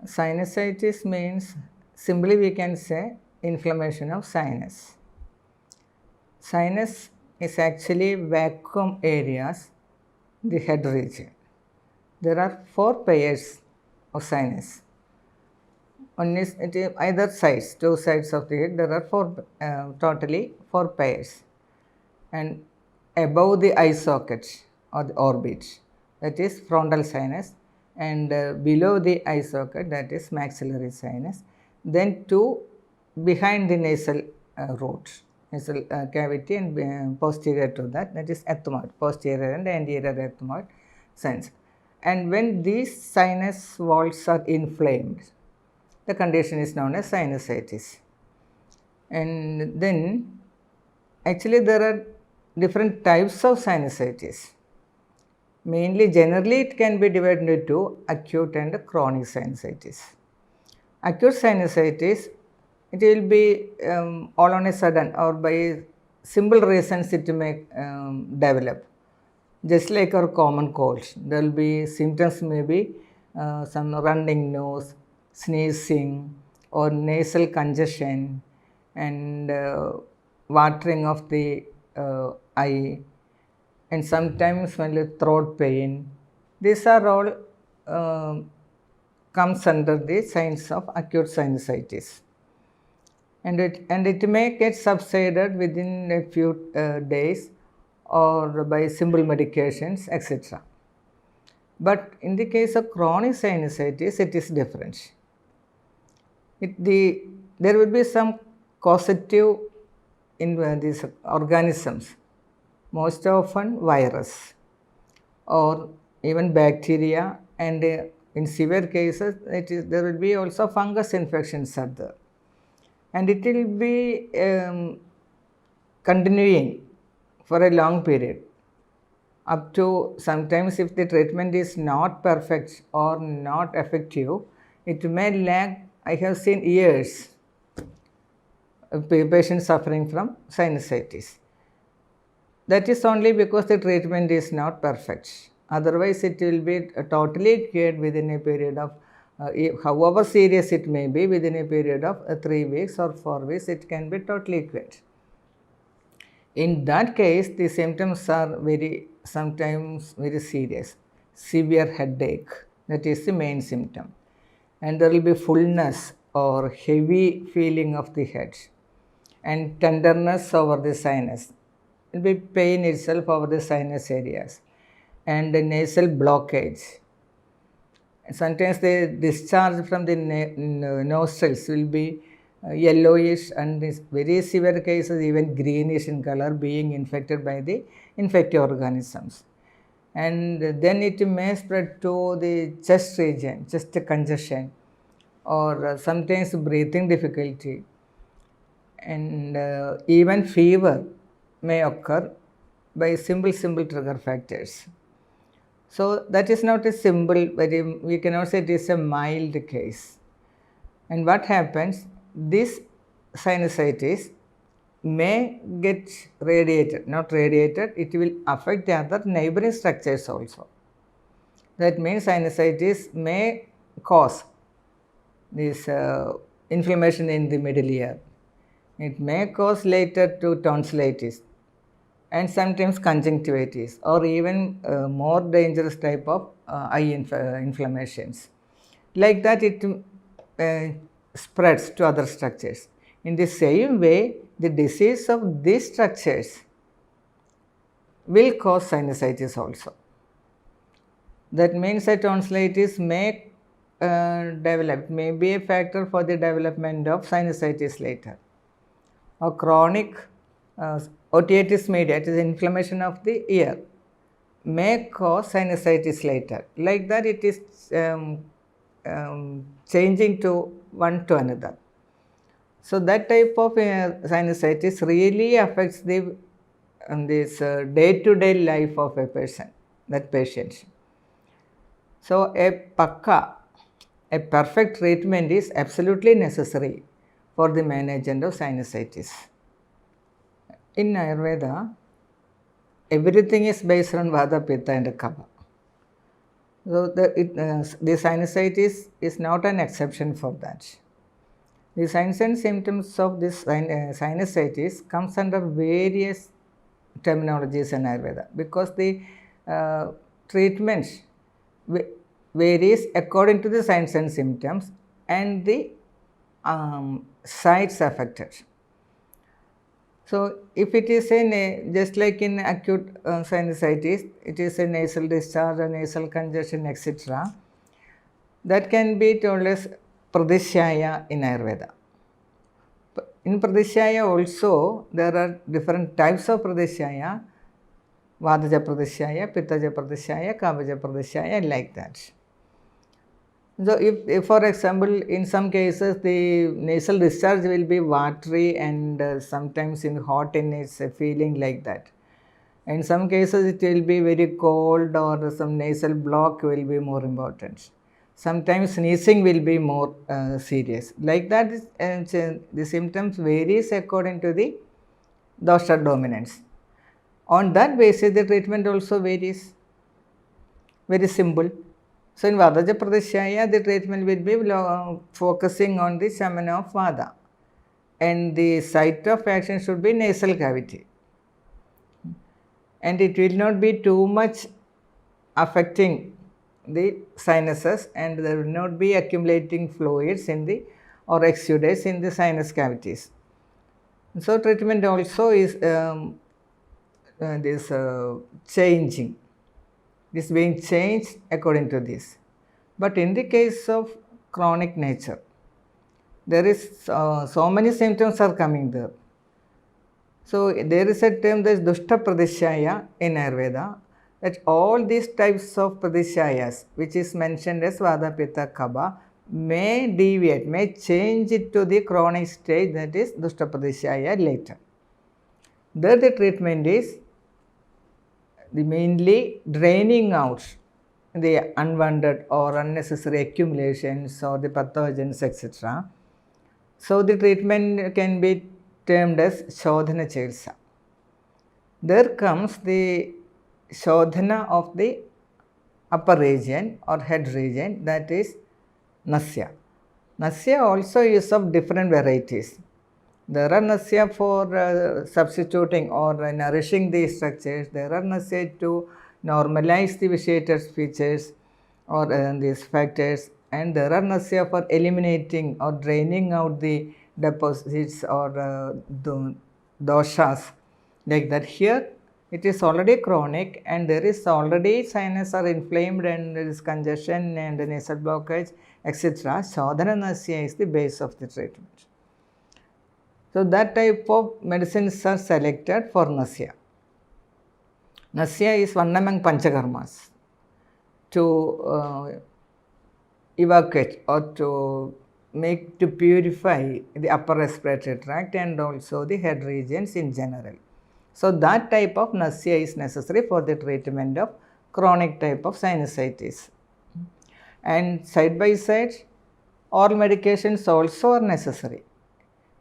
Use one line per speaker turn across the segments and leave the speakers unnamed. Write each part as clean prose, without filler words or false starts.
Sinusitis means, simply we can say, inflammation of sinus. Sinus is actually vacuum areas, the head region. There are 4 pairs of sinus. One is either sides, 2 sides of the head. There are 4, totally 4 pairs. And above the eye socket or the orbit, that is frontal sinus, and below the eye socket, that is maxillary sinus. Then 2 behind the nasal root, nasal cavity, and posterior to that, that is ethmoid, posterior and anterior ethmoid sinus. And when these sinus walls are inflamed, the condition is known as sinusitis. And then actually there are different types of sinusitis. Mainly, generally it can be divided into acute and chronic sinusitis. Acute sinusitis, it will be all on a sudden or by simple reasons it may develop. Just like our common cold, there will be symptoms, maybe some running nose, sneezing, or nasal congestion, and watering of the eye, and sometimes only throat pain. These are all comes under the signs of acute sinusitis, and it may get subsided within a few days or by simple medications, etc. But in the case of chronic sinusitis, it is different. There will be some causative in these organisms, most often virus or even bacteria, and in severe cases there will be also fungus infections are there, and it will be continuing for a long period, up to sometimes, if the treatment is not perfect or not effective, it may lag. I have seen years patients suffering from sinusitis. That is only because the treatment is not perfect. Otherwise, it will be totally cured within a period of, however serious it may be, within a period of 3 weeks or 4 weeks, it can be totally cured. In that case, the symptoms are sometimes very serious. Severe headache, that is the main symptom. And there will be fullness or heavy feeling of the head, and tenderness over the sinus. It will be pain itself over the sinus areas, and the nasal blockage. Sometimes the discharge from the nostrils will be yellowish, and in very severe cases even greenish in color, being infected by the infective organisms. And then it may spread to the chest region, chest congestion, or sometimes breathing difficulty, and even fever may occur by simple trigger factors. So that is not a simple, we cannot say it is a mild case. And what happens, this sinusitis may get radiated, not radiated, it will affect the other neighboring structures also. That means sinusitis may cause this inflammation in the middle ear. It may cause later to tonsillitis, and sometimes conjunctivitis, or even more dangerous type of eye inflammations. Like that, it spreads to other structures. In the same way, the disease of these structures will cause sinusitis also. That means that tonsillitis may develop, may be a factor for the development of sinusitis later. Or chronic otitis media, it is inflammation of the ear, may cause sinusitis later. Like that, it is changing to one to another. So that type of sinusitis really affects this day-to-day life of a person, that patient. So a perfect treatment is absolutely necessary for the management of sinusitis. In Ayurveda, everything is based on Vata, Pitta and Kapha. So the sinusitis is not an exception for that. The signs and symptoms of this sinusitis comes under various terminologies in Ayurveda, because the treatment varies according to the signs and symptoms and the sites affected. So, if it is just like in acute sinusitis, it is a nasal discharge or nasal congestion, etc. That can be told as pradishaya in Ayurveda. In pradishaya also, there are different types of pradishaya: vadaja pradishaya, pittaja pradishaya, kabaja pradishaya, like that. So, if for example, in some cases the nasal discharge will be watery and sometimes in hot in its feeling like that. In some cases it will be very cold, or some nasal block will be more important. Sometimes sneezing will be more serious. Like that, the symptoms varies according to the dosha dominance. On that basis, the treatment also varies. Very simple. So, in Vadaja Pradeshaya, the treatment will be focusing on the shamana of Vada, and the site of action should be nasal cavity, and it will not be too much affecting the sinuses, and there will not be accumulating fluids in the or exudates in the sinus cavities. So, treatment also is this changing. It is being changed according to this. But in the case of chronic nature, there is so many symptoms are coming there. So there is a term that is dushta pradishaya in Ayurveda, that all these types of pradishayas, which is mentioned as vada pitta kapha, may deviate, may change it to the chronic stage, that is dushta pradishaya later. There the treatment is the mainly draining out the unwanted or unnecessary accumulations or the pathogens, etc. So the treatment can be termed as shodhana chikitsa. There comes the shodhana of the upper region or head region, that is nasya. Nasya also is of different varieties. There are nasya for substituting or nourishing the structures. There are nasya to normalize the vitiated features or these factors, and there are nasya for eliminating or draining out the deposits or the doshas, like that. Here it is already chronic and there is already sinus are inflamed and there is congestion and nasal blockage, etc. Shodhana nasya is the base of the treatment. So that type of medicines are selected for nasya. Nasya is one among panchakarmas to evacuate or to purify the upper respiratory tract and also the head regions in general. So that type of nasya is necessary for the treatment of chronic type of sinusitis. And side by side, oral medications also are necessary.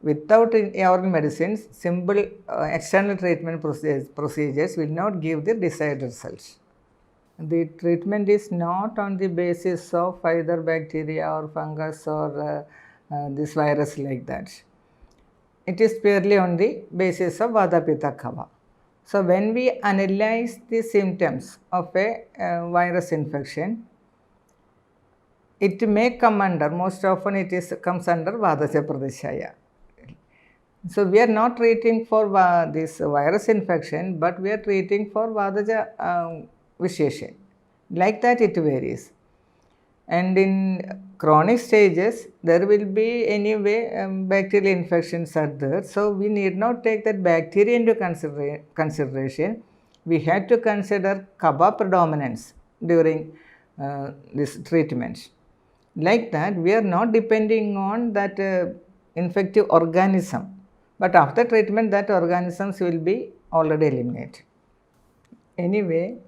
Without oral medicines, simple external treatment procedures will not give the desired results. The treatment is not on the basis of either bacteria or fungus or this virus like that. It is purely on the basis of vata pitta kapha. So when we analyze the symptoms of a virus infection, it may come under, most often it comes under vadaja pradeshaya. So we are not treating for this virus infection, but we are treating for vadaja vitiation. Like that it varies. And in chronic stages, there will be anyway bacterial infections are there. So we need not take that bacteria into consideration. We have to consider kapha predominance during this treatment. Like that, we are not depending on that infective organism. But after treatment, that organisms will be already eliminated. Anyway,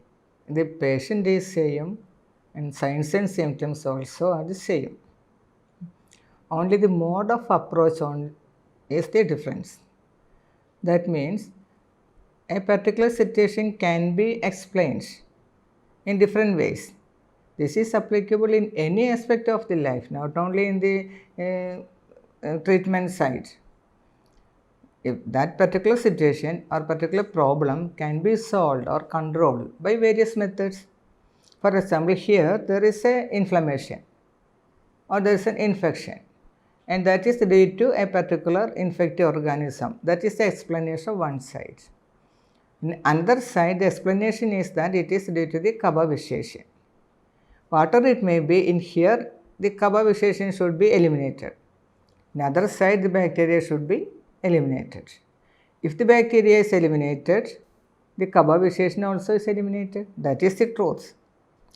the patient is same and signs and symptoms also are the same. Only the mode of approach is the difference. That means a particular situation can be explained in different ways. This is applicable in any aspect of the life, not only in the treatment side. If that particular situation or particular problem can be solved or controlled by various methods. For example, here there is a inflammation or there is an infection, and that is due to a particular infective organism. That is the explanation of one side. In another side, the explanation is that it is due to the Kapha Visheshan. Whatever it may be, in here the Kapha Visheshan should be eliminated. In other side, the bacteria should be eliminated. If the bacteria is eliminated, the Kapha Visheshan also is eliminated. That is the truth.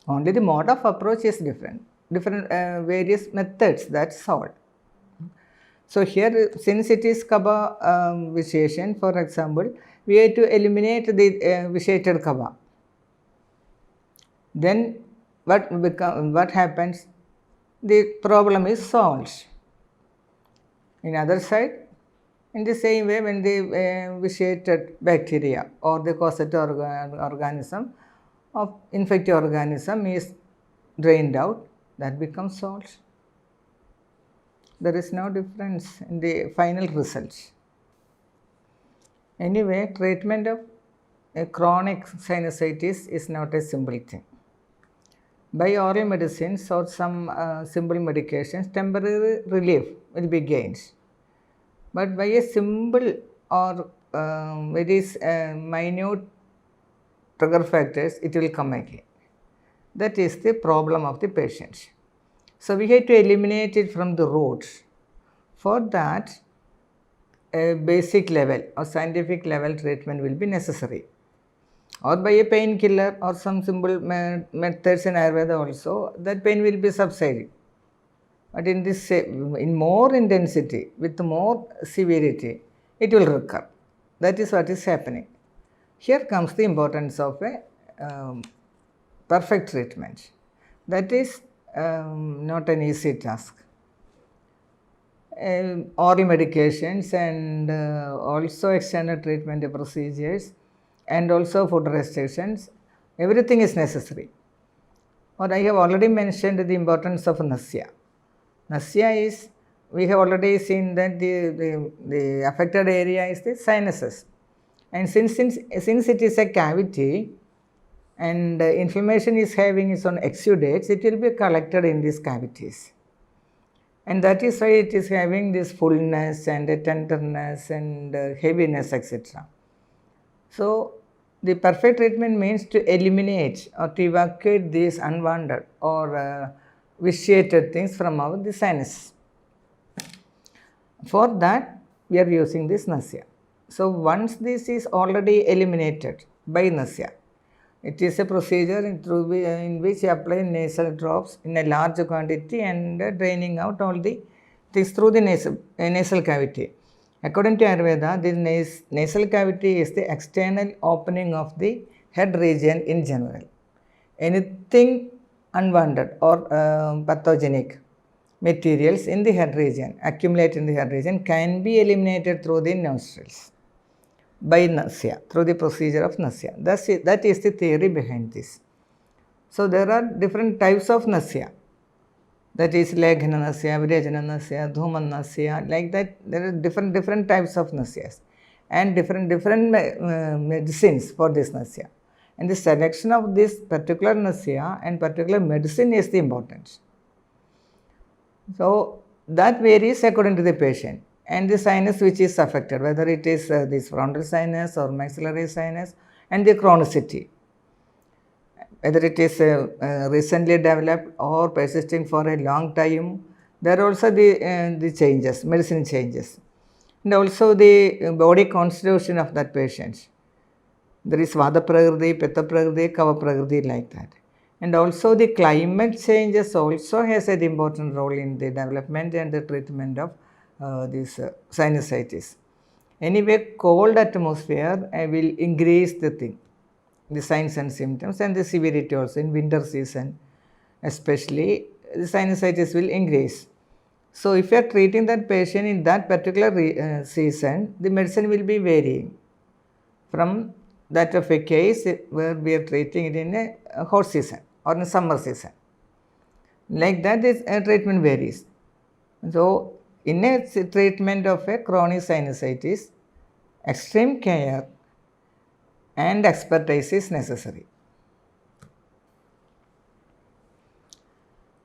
Only the mode of approach is different. Various methods, that's all. So here, since it is Kapha Visheshan, for example, we have to eliminate the vitiated Kapha. Then what happens? The problem is solved. In other side, in the same way, when the vitiated bacteria or the causative organism of infective organism is drained out, that becomes solved. There is no difference in the final result. Anyway, treatment of a chronic sinusitis is not a simple thing. By oral medicines or some simple medications, temporary relief will be gained. But by a simple or very minute trigger factors, it will come again. That is the problem of the patient. So we have to eliminate it from the root. For that, a basic level or scientific level treatment will be necessary, or by a painkiller or some simple methods in Ayurveda also, that pain will be subsiding. But in this, in more intensity, with more severity, it will recur. That is what is happening. Here comes the importance of a perfect treatment. That is not an easy task. Oral medications and also external treatment procedures and also food restrictions, everything is necessary. Or I have already mentioned the importance of Nasya. Nasya is, we have already seen that the affected area is the sinuses. And since it is a cavity and inflammation is having its own exudates, it will be collected in these cavities. And that is why it is having this fullness and tenderness and heaviness, etc. So, the perfect treatment means to eliminate or to evacuate these unwanted or vitiated things from the sinus. For that, we are using this Nasya. So, once this is already eliminated by Nasya, it is a procedure in which you apply nasal drops in a large quantity and draining out all the things through the nasal cavity. According to Ayurveda, the nasal cavity is the external opening of the head region in general. Anything unwanted or pathogenic materials in the head region, accumulate in the head region, can be eliminated through the nostrils by Nasya, through the procedure of Nasya. That is the theory behind this. So there are different types of Nasya. That is Leghana Nasya, Virejana Nasya, Dhuman Nasya, like that. There are different types of Nasyas and different medicines for this Nasya. And the selection of this particular Nasya and particular medicine is the important. So that varies according to the patient and the sinus which is affected, whether it is this frontal sinus or maxillary sinus, and the chronicity, whether it is recently developed or persisting for a long time. There are also the changes, medicine changes, and also the body constitution of that patient. There is Vata Prakriti, Pitta Prakriti, Kapha Prakriti, like that. And also the climate changes also has an important role in the development and the treatment of this sinusitis. Anyway, cold atmosphere will increase the thing, the signs and symptoms, and the severity also. In winter season especially, the sinusitis will increase. So if you are treating that patient in that particular season, the medicine will be varying from that of a case where we are treating it in a hot season or in summer season. Like that, this treatment varies. So, in a treatment of a chronic sinusitis, extreme care and expertise is necessary.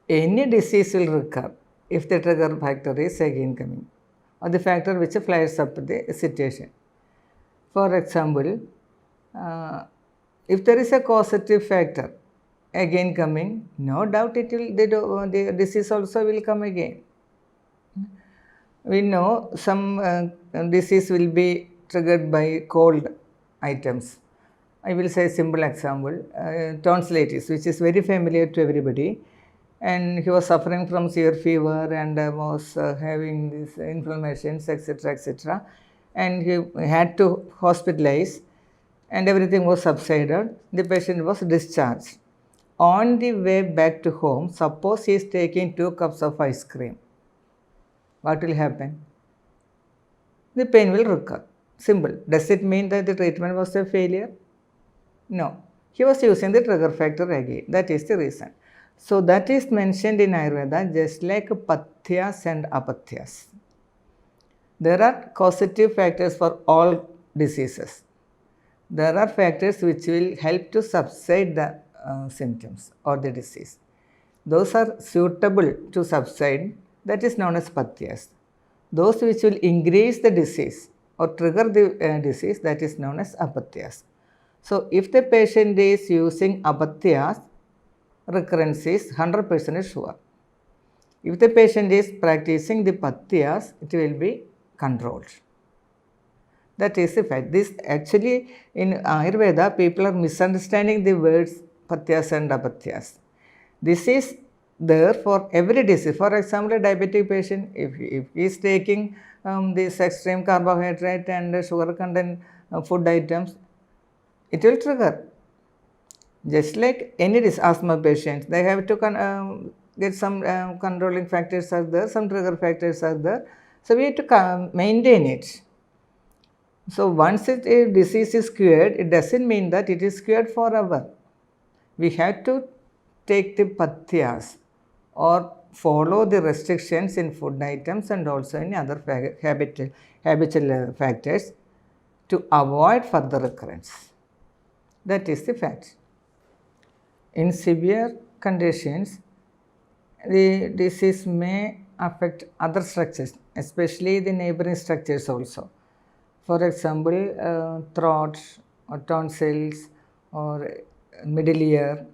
Any disease will recur if the trigger factor is again coming, or the factor which flares up the situation. For example, if there is a causative factor again coming, no doubt it will, the disease also will come again. We know some disease will be triggered by cold items. I will say a simple example, tonsillitis, which is very familiar to everybody. And he was suffering from severe fever and was having these inflammations, etc., etc. And he had to hospitalize, and everything was subsided. The patient was discharged. On the way back to home, suppose he is taking 2 cups of ice cream. What will happen? The pain will recur. Simple. Does it mean that the treatment was a failure? No. He was using the trigger factor again. That is the reason. So that is mentioned in Ayurveda just like pathyas and apathyas. There are causative factors for all diseases. There are factors which will help to subside the symptoms or the disease. Those are suitable to subside, that is known as pathyas. Those which will increase the disease or trigger the disease, that is known as apathyas. So if the patient is using apathyas, recurrence is 100% sure. If the patient is practicing the pathyas, it will be controlled. That is the fact. This actually in Ayurveda, people are misunderstanding the words pathyas and apathyas. This is there for every disease. For example, a diabetic patient, if he is taking this extreme carbohydrate and sugar content food items, it will trigger. Just like any asthma patients, they have to get some controlling factors are there, some trigger factors are there. So we have to maintain it. So once a disease is cured, it doesn't mean that it is cured forever. We have to take the pathyas or follow the restrictions in food items and also in other habitual factors to avoid further recurrence. That is the fact. In severe conditions, the disease may affect other structures, especially the neighboring structures also. For example, throat or tonsils or middle ear,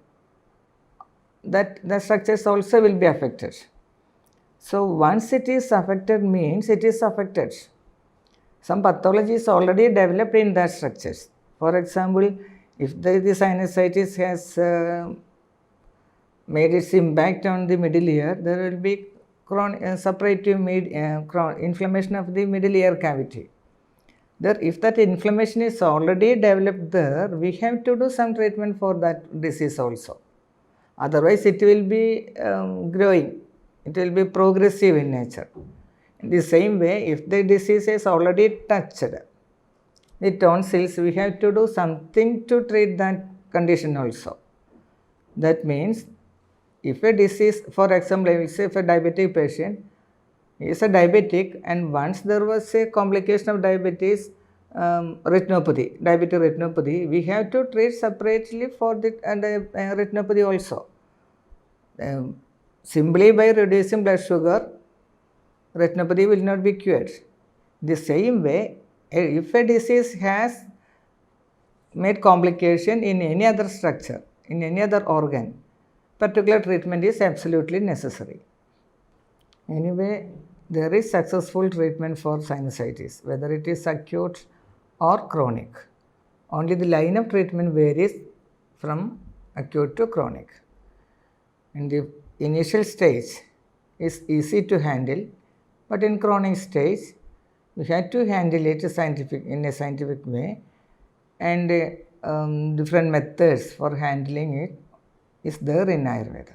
that the structures also will be affected. So once it is affected means it is affected. Some pathology is already developed in that structures. For example, if the sinusitis has made its impact on the middle ear, there will be suppurative inflammation of the middle ear cavity. There, if that inflammation is already developed there, we have to do some treatment for that disease also. Otherwise, it will be growing. It will be progressive in nature. In the same way, if the disease is already touched the tonsils, we have to do something to treat that condition also. That means, if a disease, for example, I will say if a diabetic patient is a diabetic and once there was a complication of diabetes, diabetic retinopathy, we have to treat separately for the retinopathy also. Simply by reducing blood sugar, retinopathy will not be cured. The same way, if a disease has made complication in any other structure, in any other organ, particular treatment is absolutely necessary. Anyway, there is successful treatment for sinusitis, whether it is acute or chronic. Only the line of treatment varies from acute to chronic. In the initial stage is easy to handle, but in chronic stage, we have to handle it in a scientific way, and different methods for handling it is there in Ayurveda.